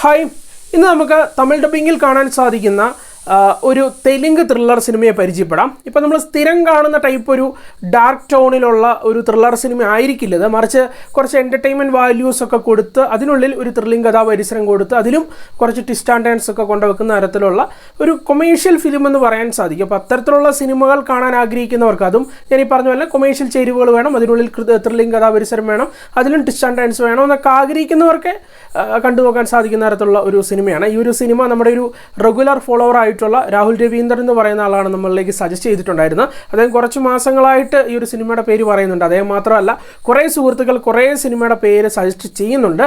Hi, ഇന്ന് നമുക്ക് തമിഴ് ഡബ്ബിങ്ങിൽ കാണാൻ സാധിക്കുന്ന ഒരു തെലുങ്ക് ത്രില്ലർ സിനിമയെ പരിചയപ്പെടാം. ഇപ്പോൾ നമ്മൾ സ്ഥിരം കാണുന്ന ടൈപ്പ് ഒരു ഡാർക്ക് ടോണിലുള്ള ഒരു ത്രില്ലർ സിനിമ ആയിരിക്കില്ല ഇത്. മറിച്ച് കുറച്ച് എൻ്റർടൈൻമെൻറ്റ് വാല്യൂസ് ഒക്കെ കൊടുത്ത് അതിനുള്ളിൽ ഒരു ത്രില്ലിംഗ് കഥാപരിസരം കൊടുത്ത് അതിലും കുറച്ച് ട്വിസ്റ്റ് ആൻഡ് ടേൺസ് ഒക്കെ കൊണ്ടുവെക്കുന്ന തരത്തിലുള്ള ഒരു കൊമേഴ്ഷ്യൽ ഫിലിം എന്ന് പറയാൻ സാധിക്കും. അപ്പോൾ അത്തരത്തിലുള്ള സിനിമകൾ കാണാൻ ആഗ്രഹിക്കുന്നവർക്ക്, അതും ഞാൻ ഈ പറഞ്ഞ പോലെ കൊമേഴ്ഷ്യൽ ചേരുവകൾ വേണം, അതിനുള്ളിൽ ത്രില്ലിംഗ് കഥാപരിസരം വേണം, അതിലും ട്വിസ്റ്റ് ആൻഡ് ടേൺസ് വേണം എന്നൊക്കെ ആഗ്രഹിക്കുന്നവർക്ക് കണ്ടുനോക്കാൻ സാധിക്കുന്ന തരത്തിലുള്ള ഒരു സിനിമയാണ്. ഈ ഒരു സിനിമ നമ്മുടെ ഒരു റെഗുലർ ഫോളോവർ ആയിട്ടുള്ള രാഹുൽ രവീന്ദ്രൻ എന്ന് പറയുന്ന ആളാണ് നമ്മളിലേക്ക് സജസ്റ്റ് ചെയ്തിട്ടുണ്ടായിരുന്നത്. അദ്ദേഹം കുറച്ച് മാസങ്ങളായിട്ട് ഈ ഒരു സിനിമയുടെ പേര് പറയുന്നുണ്ട്. അദ്ദേഹം മാത്രമല്ല, കുറേ സുഹൃത്തുക്കൾ കുറേ സിനിമയുടെ പേര് സജസ്റ്റ് ചെയ്യുന്നുണ്ട്.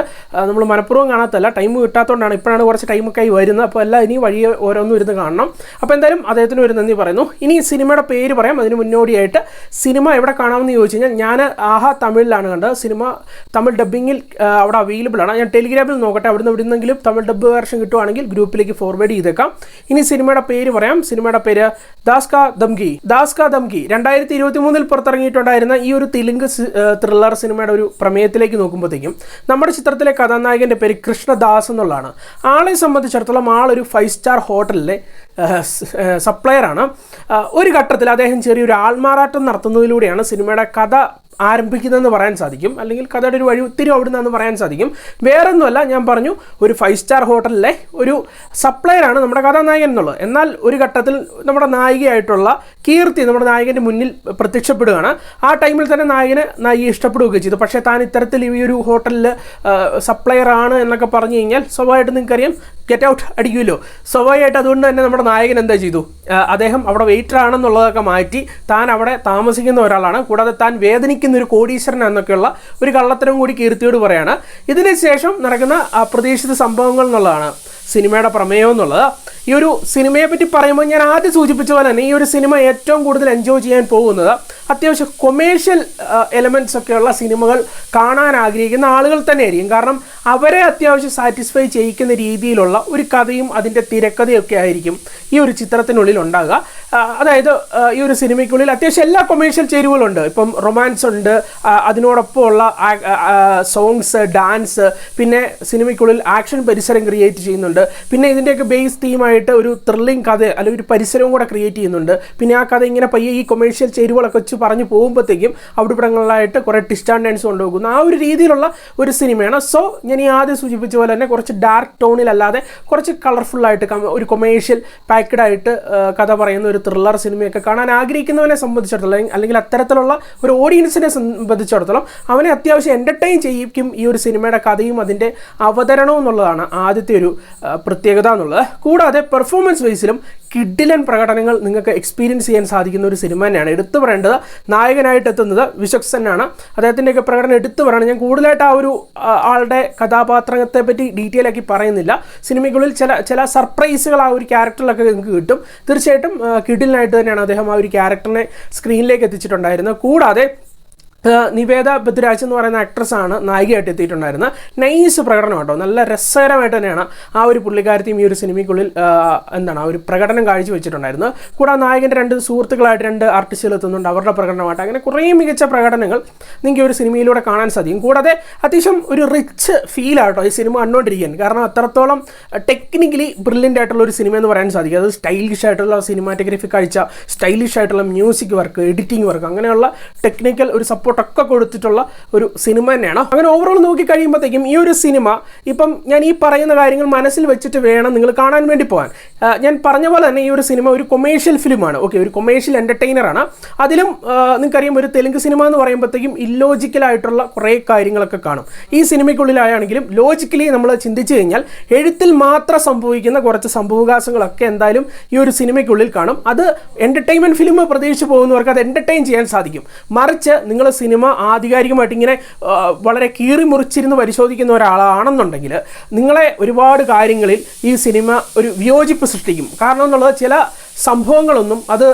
നമ്മൾ മനഃപൂർവ്വം കാണാത്തല്ല, ടൈം കിട്ടാത്തതുകൊണ്ടാണ്. ഇപ്പോഴാണ് കുറച്ച് ടൈമൊക്കെ ആയി വരുന്നത്. അപ്പോൾ എല്ലാം ഇനി വഴിയെ ഓരോന്നും ഇരുന്ന് കാണണം. അപ്പോൾ എന്തായാലും അദ്ദേഹത്തിന് ഒരു നന്ദി പറയുന്നു. ഇനി സിനിമയുടെ പേര് പറയാം. അതിന് മുന്നോടിയായിട്ട് സിനിമ എവിടെ കാണാമെന്ന് ചോദിച്ചു കഴിഞ്ഞാൽ, ഞാൻ ആഹാ തമിഴിലാണ് കണ്ടത്. സിനിമ തമിഴ് ഡബ്ബിങ്ങിൽ അവിടെ അവൈലബിൾ ആണ്. ഞാൻ ടെലിഗ്രാമിൽ നോക്കട്ടെ, അവിടുന്ന് എവിടെന്നെങ്കിലും തമിഴ് ഡബ്ബ് വേർഷൻ കിട്ടുവാണെങ്കിൽ ഗ്രൂപ്പിലേക്ക് ഫോർവേഡ് ചെയ്തേക്കാം. ഇനി സിനിമയുടെ പേര് പറയാം. സിനിമയുടെ പേര് ദാസ് കാ ദംഗി. 2023 പുറത്തിറങ്ങിയിട്ടുണ്ടായിരുന്ന ഈ ഒരു തെലുങ്ക് ത്രില്ലർ സിനിമയുടെ ഒരു പ്രമേയത്തിലേക്ക് നോക്കുമ്പോഴത്തേക്കും നമ്മുടെ ചിത്രത്തിലെ കഥാനായകൻ്റെ പേര് കൃഷ്ണദാസ് എന്നുള്ളതാണ്. ആളെ സംബന്ധിച്ചിടത്തോളം ആളൊരു 5 സ്റ്റാർ ഹോട്ടലിലെ സപ്ലയറാണ്. ഒരു ഘട്ടത്തിൽ അദ്ദേഹം ചെറിയൊരു ആൾമാറാട്ടം നടത്തുന്നതിലൂടെയാണ് സിനിമയുടെ കഥ ആരംഭിക്കുന്നതെന്ന് പറയാൻ സാധിക്കും. അല്ലെങ്കിൽ കഥയുടെ ഒരു വഴി ഒത്തിരി അവിടെ നിന്നാന്ന് പറയാൻ സാധിക്കും. വേറൊന്നുമല്ല, ഞാൻ പറഞ്ഞു, ഒരു 5 സ്റ്റാർ ഹോട്ടലിലെ ഒരു സപ്ലയറാണ് നമ്മുടെ കഥാനായകൻ എന്നുള്ളത്. എന്നാൽ ഒരു ഘട്ടത്തിൽ നമ്മുടെ നായികയായിട്ടുള്ള കീർത്തി നമ്മുടെ നായകൻ്റെ മുന്നിൽ പ്രത്യക്ഷപ്പെടുകയാണ്. ആ ടൈമിൽ തന്നെ നായികയെ ഇഷ്ടപ്പെടുകയൊക്കെ ചെയ്തു. പക്ഷേ താൻ ഇത്തരത്തിൽ ഈ ഒരു ഹോട്ടലിൽ സപ്ലയറാണ് എന്നൊക്കെ പറഞ്ഞു കഴിഞ്ഞാൽ സ്വാഭാവികമായിട്ട് നിങ്ങൾക്കറിയാം, ഗെറ്റ് ഔട്ട് അടിക്കുമല്ലോ. സ്വാഭാവികമായിട്ട് അതുകൊണ്ട് തന്നെ നമ്മുടെ നായകൻ എന്താ ചെയ്തു, അദ്ദേഹം അവിടെ വെയിറ്റർ ആണെന്നുള്ളതൊക്കെ മാറ്റി താൻ അവിടെ താമസിക്കുന്ന ഒരാളാണ്, കൂടാതെ താൻ വേദനിക്കുന്ന ഒരു കോടീശ്വരൻ എന്നൊക്കെയുള്ള ഒരു കള്ളത്തരം കൂടി കീർത്തിയോട് പറയാണ്. ഇതിന് ശേഷം നടക്കുന്ന അപ്രതീക്ഷിത സംഭവങ്ങൾ എന്നുള്ളതാണ് സിനിമയുടെ പ്രമേയം എന്നുള്ളത്. ഈ ഒരു സിനിമയെ പറ്റി പറയുമ്പോൾ ഞാൻ ആദ്യം സൂചിപ്പിച്ച പോലെ തന്നെ ഈ ഒരു സിനിമ ഏറ്റവും കൂടുതൽ എൻജോയ് ചെയ്യാൻ പോകുന്നത് അത്യാവശ്യം കൊമേഴ്ഷ്യൽ എലമെൻറ്റ്സ് ഒക്കെയുള്ള സിനിമകൾ കാണാൻ ആഗ്രഹിക്കുന്ന ആളുകൾ തന്നെയായിരിക്കും. കാരണം അവരെ അത്യാവശ്യം സാറ്റിസ്ഫൈ ചെയ്യിക്കുന്ന രീതിയിലുള്ള ഒരു കഥയും അതിൻ്റെ തിരക്കഥയൊക്കെ ആയിരിക്കും ഈ ഒരു ചിത്രത്തിനുള്ളിൽ ഉണ്ടാകുക. അതായത് ഈ ഒരു സിനിമയ്ക്കുള്ളിൽ അത്യാവശ്യം എല്ലാ കൊമേഴ്ഷ്യൽ ചേരുവകളുണ്ട്. ഇപ്പം റൊമാൻസ് ഉണ്ട്, അതിനോടൊപ്പമുള്ള സോങ്സ്, ഡാൻസ്, പിന്നെ സിനിമയ്ക്കുള്ളിൽ ആക്ഷൻ പരിസരം ക്രിയേറ്റ് ചെയ്യുന്നുണ്ട്. പിന്നെ ഇതിൻ്റെയൊക്കെ ബേസ് തീമായിട്ട് ഒരു ത്രില്ലിംഗ് കഥ അല്ലെങ്കിൽ ഒരു പരിസരവും കൂടെ ക്രിയേറ്റ് ചെയ്യുന്നുണ്ട്. പിന്നെ ആ കഥ ഇങ്ങനെ പയ്യെ ഈ കൊമേഴ്ഷ്യൽ ചേരുവകളൊക്കെ വെച്ച് പറഞ്ഞു പോകുമ്പോഴത്തേക്കും അവിടെയിടങ്ങളിലായിട്ട് കുറേ ട്വിസ്റ്റ് ആൻഡ് ടേൺസ് കൊണ്ടുപോകുന്നു. ആ ഒരു രീതിയിലുള്ള ഒരു സിനിമയാണ്. സോ ഞാൻ ഈ ആദ്യം സൂചിപ്പിച്ച പോലെ തന്നെ കുറച്ച് ഡാർക്ക് ടോണിലല്ലാതെ കുറച്ച് കളർഫുള്ളായിട്ട് ഒരു കൊമേഴ്ഷ്യൽ പാക്ഡ് ആയിട്ട് കഥ പറയുന്ന ഒരു ത്രില്ലർ സിനിമയൊക്കെ കാണാൻ ആഗ്രഹിക്കുന്നവനെ സംബന്ധിച്ചിടത്തോളം, അല്ലെങ്കിൽ അത്തരത്തിലുള്ള ഒരു ഓഡിയൻസിനെ സംബന്ധിച്ചിടത്തോളം അവനെ അത്യാവശ്യം എൻ്റർടൈൻ ചെയ്യിക്കും ഈ ഒരു സിനിമയുടെ കഥയും അതിൻ്റെ അവതരണവും എന്നുള്ളതാണ് ആദ്യത്തെ ഒരു പ്രത്യേകത എന്നുള്ളത്. കൂടാതെ പെർഫോമൻസ് വൈസിലും കിഡിലൻ പ്രകടനങ്ങൾ നിങ്ങൾക്ക് എക്സ്പീരിയൻസ് ചെയ്യാൻ സാധിക്കുന്ന ഒരു സിനിമ തന്നെയാണ്. എടുത്തു പറയേണ്ടത് നായകനായിട്ട് എത്തുന്നത് വിശ്വക് സെന്നാണ്. അദ്ദേഹത്തിൻ്റെയൊക്കെ പ്രകടനം എടുത്തു പറയണം. ഞാൻ കൂടുതലായിട്ട് ആ ഒരു ആളുടെ കഥാപാത്രത്തെ പറ്റി ഡീറ്റെയിൽ ആക്കി പറയുന്നില്ല. സിനിമയ്ക്കുള്ളിൽ ചില സർപ്രൈസുകൾ ആ ഒരു ക്യാരക്ടറിലൊക്കെ നിങ്ങൾക്ക് കിട്ടും. തീർച്ചയായിട്ടും കിഡിലനായിട്ട് തന്നെയാണ് അദ്ദേഹം ആ ഒരു ക്യാരക്ടറിനെ സ്ക്രീനിലേക്ക് എത്തിച്ചിട്ടുണ്ടായിരുന്നത്. കൂടാതെ നിവേദ ബദ്രാജ് എന്ന് പറയുന്ന ആക്ട്രസ്സാണ് നായികയായിട്ട് എത്തിയിട്ടുണ്ടായിരുന്നത്. നൈസ് പ്രകടനം കേട്ടോ, നല്ല രസകരമായിട്ട് തന്നെയാണ് ആ ഒരു പുള്ളിക്കാരത്തെയും ഈ ഒരു സിനിമയ്ക്കുള്ളിൽ ആ ഒരു പ്രകടനം കാഴ്ചവെച്ചിട്ടുണ്ടായിരുന്നത്. കൂടാതെ നായകൻ്റെ 2 സുഹൃത്തുക്കളായിട്ട് 2 ആർട്ടിസ്റ്റുകൾ എത്തുന്നുണ്ട്, അവരുടെ പ്രകടനമായിട്ട് അങ്ങനെ കുറേ മികച്ച പ്രകടനങ്ങൾ നിങ്ങൾക്ക് ഒരു സിനിമയിലൂടെ കാണാൻ സാധിക്കും. കൂടാതെ അത്യാവശ്യം ഒരു റിച്ച് ഫീലാട്ടോ ഈ സിനിമ കണ്ടുകൊണ്ടിരിക്കാൻ. കാരണം അത്രത്തോളം ടെക്നിക്കലി ബ്രില്യൻ്റ് ആയിട്ടുള്ള ഒരു സിനിമ എന്ന് പറയാൻ സാധിക്കും. അത് സ്റ്റൈലിഷ് ആയിട്ടുള്ള സിനിമാറ്റോഗ്രഫി കാഴ്ച, സ്റ്റൈലിഷ് ആയിട്ടുള്ള മ്യൂസിക് വർക്ക്, എഡിറ്റിംഗ് വർക്ക്, അങ്ങനെയുള്ള ടെക്നിക്കൽ ഒരു സപ്പോർട്ടൊക്കെ കൊടുത്തിട്ടുള്ള ഒരു സിനിമ തന്നെയാണ്. അങ്ങനെ ഓവറോൾ നോക്കി കഴിയുമ്പോഴത്തേക്കും ഈ ഒരു സിനിമ, ഇപ്പം ഞാൻ ഈ പറയുന്ന കാര്യങ്ങൾ മനസ്സിൽ വെച്ചിട്ട് വേണം നിങ്ങൾ കാണാൻ വേണ്ടി പോകാൻ. ഞാൻ പറഞ്ഞ പോലെ തന്നെ ഈ ഒരു സിനിമ ഒരു കൊമേഴ്ഷ്യൽ ഫിലിമാണ്. ഓക്കെ, ഒരു കൊമേഴ്ഷ്യൽ എൻ്റർടൈനറാണ്. അതിലും നിങ്ങൾക്കറിയാം, ഒരു തെലുങ്ക് സിനിമ എന്ന് പറയുമ്പോഴത്തേക്കും ഇല്ലോജിക്കലായിട്ടുള്ള കുറേ കാര്യങ്ങളൊക്കെ കാണും. ഈ സിനിമയ്ക്കുള്ളിലാണെങ്കിലും ലോജിക്കലി നമ്മൾ ചിന്തിച്ചു കഴിഞ്ഞാൽ എഴുത്തിൽ മാത്രം സംഭവിക്കുന്ന കുറച്ച് സംഭവവികാസങ്ങളൊക്കെ എന്തായാലും ഈ ഒരു സിനിമയ്ക്കുള്ളിൽ കാണും. അത് എൻ്റർടൈൻമെൻറ്റ് ഫിലിം പ്രതീക്ഷിച്ച് പോകുന്നവർക്ക് അത് എൻ്റർടൈൻ ചെയ്യാൻ സാധിക്കും. മറിച്ച് നിങ്ങൾ സിനിമ ആധികാരികമായിട്ട് ഇങ്ങനെ വളരെ കീറി മുറിച്ചിരുന്ന് പരിശോധിക്കുന്ന ഒരാളാണെന്നുണ്ടെങ്കിൽ നിങ്ങളെ ഒരുപാട് കാര്യങ്ങളിൽ ഈ സിനിമ ഒരു വിയോജിപ്പ് സൃഷ്ടിക്കും. കാരണം എന്നുള്ളത് ചില സംഭവങ്ങളൊന്നും അത്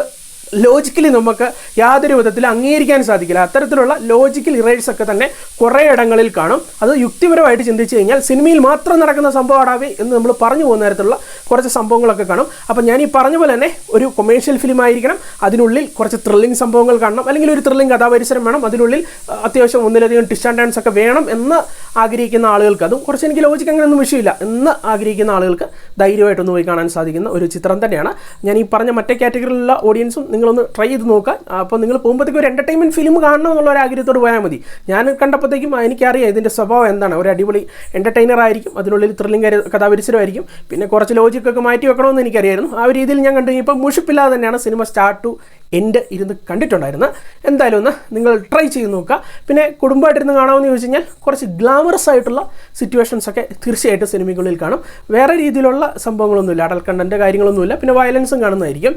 ലോജിക്കലി നമുക്ക് യാതൊരു വിധത്തിൽ അംഗീകരിക്കാൻ സാധിക്കില്ല. അത്തരത്തിലുള്ള ലോജിക്കൽ ഇറേഴ്സ് ഒക്കെ തന്നെ കുറേ ഇടങ്ങളിൽ കാണും. അത് യുക്തിപരമായിട്ട് ചിന്തിച്ചു കഴിഞ്ഞാൽ സിനിമയിൽ മാത്രം നടക്കുന്ന സംഭവമാടാവേ എന്ന് നമ്മൾ പറഞ്ഞു പോകുന്ന തരത്തിലുള്ള കുറച്ച് സംഭവങ്ങളൊക്കെ കാണും. അപ്പോൾ ഞാൻ ഈ പറഞ്ഞ പോലെ തന്നെ ഒരു കൊമേഴ്ഷ്യൽ ഫിലിം ആയിരിക്കണം, അതിനുള്ളിൽ കുറച്ച് ത്രില്ലിംഗ് സംഭവങ്ങൾ കാണണം, അല്ലെങ്കിൽ ഒരു ത്രില്ലിംഗ് കഥാപരിസരം വേണം, അതിനുള്ളിൽ അത്യാവശ്യം ഒന്നിലധികം ട്വിസ്റ്റ് ആൻഡ് ടേൺസ് ഒക്കെ വേണം എന്ന് ആഗ്രഹിക്കുന്ന ആളുകൾക്ക്, അതും കുറച്ച് എനിക്ക് ലോജിക്ക് അങ്ങനെയൊന്നും വിഷയമില്ല എന്ന് ആഗ്രഹിക്കുന്ന ആളുകൾക്ക് ധൈര്യമായിട്ടൊന്ന് പോയി കാണാൻ സാധിക്കുന്ന ഒരു ചിത്രം തന്നെയാണ്. ഞാൻ ഈ പറഞ്ഞ മറ്റേ കാറ്റഗറിയിലുള്ള ഓഡിയൻസും നിങ്ങളൊന്ന് ട്രൈ ചെയ്ത് നോക്കുക. അപ്പോൾ നിങ്ങൾ പോകുമ്പോഴത്തേക്കും ഒരു എൻ്റർടൈൻമെൻറ്റ് ഫിലിം കാണണം എന്നുള്ള ഒരു ആഗ്രഹത്തോട് പോയാൽ മതി. ഞാൻ കണ്ടപ്പോഴത്തേക്കും എനിക്കറിയാം ഇതിൻ്റെ സ്വഭാവം എന്താണ്. ഒരു അടിപൊളി എൻ്റർടൈനർ ആയിരിക്കും, അതിനുള്ളിൽ ത്രില്ലിംഗ് കഥാപരിസരമായിരിക്കും, പിന്നെ കുറച്ച് ലോജിക്കൊക്കെ മാറ്റി വെക്കണമെന്ന് എനിക്കറിയായിരുന്നു. ആ ഒരു രീതിയിൽ ഞാൻ കണ്ടു. ഇപ്പം മുഷിപ്പില്ലാതെ തന്നെയാണ് സിനിമ സ്റ്റാർട്ട് ടു എൻഡ് ഇരുന്ന് കണ്ടിട്ടുണ്ടായിരുന്നു. എന്തായാലും ഒന്ന് നിങ്ങൾ ട്രൈ ചെയ്ത് നോക്കുക. പിന്നെ കുടുംബമായിട്ടിരുന്ന് കാണാമെന്ന് ചോദിച്ചു കഴിഞ്ഞാൽ കുറച്ച് ഗ്ലാമറസ് ആയിട്ടുള്ള സിറ്റുവേഷൻസൊക്കെ തീർച്ചയായിട്ടും സിനിമയ്ക്കുള്ളിൽ കാണും. വേറെ രീതിയിലുള്ള സംഭവങ്ങളൊന്നുമില്ല, അഡൽട്ട് കണ്ടൻറ്റ് കാര്യങ്ങളൊന്നുമില്ല, പിന്നെ വയലൻസും കാണുന്നതായിരിക്കും.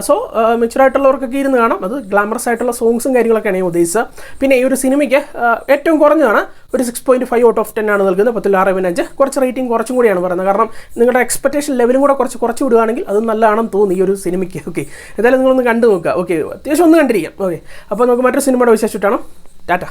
സോ മെച്ചുറായിട്ടുള്ളവർക്കൊക്കെ ഇരുന്ന് കാണാം. അത് ഗ്ലാമറസ് ആയിട്ടുള്ള സോങ്സും കാര്യങ്ങളൊക്കെയാണ് ഞാൻ ഉദ്ദേശിച്ചത്. പിന്നെ ഈ ഒരു സിനിമയ്ക്ക് ഏറ്റവും കുറഞ്ഞതാണ് ഒരു 6.5 ഔട്ട് ഓഫ് 10 ആണ് നൽകുന്നത്. 10/6/5. കുറച്ച് റേറ്റിംഗ് കുറച്ചും കൂടിയാണ് പറയുന്നത്. കാരണം നിങ്ങളുടെ എക്സ്പെക്ടേഷൻ ലെവലും കൂടെ കുറച്ച് വിടുകയാണെങ്കിൽ അത് നല്ലതാണെന്ന് തോന്നി ഈ ഒരു സിനിമയ്ക്ക്. ഓക്കെ, എന്തായാലും നിങ്ങളൊന്ന് കണ്ടു നോക്കുക. ഓക്കെ, അത്യാവശ്യം ഒന്ന് കണ്ടിരിക്കാം. ഓക്കെ, അപ്പോൾ നമുക്ക് മറ്റൊരു സിനിമയുടെ വിശേഷിച്ചിട്ടാണ്. ടാറ്റ.